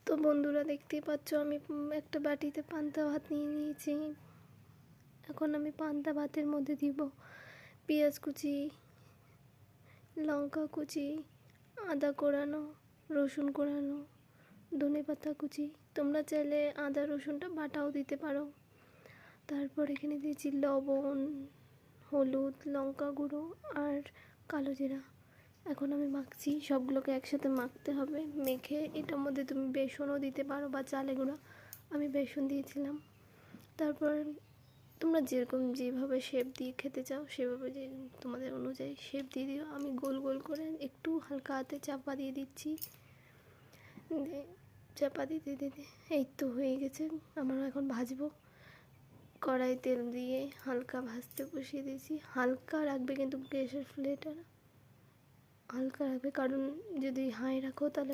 তো বন্ধুরা, দেখতেই পাচ্ছ আমি একটা বাটিতে পান্তা ভাত নিয়ে নিয়েছি। এখন আমি পান্তা ভাতের মধ্যে দিব পেঁয়াজ কুচি, লঙ্কা কুচি, আদা কোড়ানো, রসুন কোড়ানো, ধনেপাতা কুচি। তোমরা চাইলে আদা রসুনটা বাটাও দিতে পারো। তারপর এখানে দিয়েছি লবণ, হলুদ, লঙ্কা গুঁড়ো আর কালো জিরা। এখন আমি মাখছি, সবগুলোকে একসাথে মাখতে হবে। মেখে এটার মধ্যে তুমি বেসনও দিতে পারো বা চালে গুঁড়ো। আমি বেসন দিয়েছিলাম। তারপর তোমরা যেভাবে শেপ দিয়ে খেতে চাও সেভাবে তোমাদের অনুযায়ী শেপ দিয়ে দিও। আমি গোল গোল করে একটু হালকা হাতে চাপা দিয়ে দিচ্ছি। চাপা দিতে দিতে এই তো হয়ে গেছে। আমরা এখন ভাজবো। কড়াই তেল দিয়ে হালকা ভাজতে বসিয়ে দিয়েছি। হালকা রাখবে কিন্তু গ্যাসের ফ্লেমটা হালকা রাখবে, কারণ যদি হাই রাখো তাহলে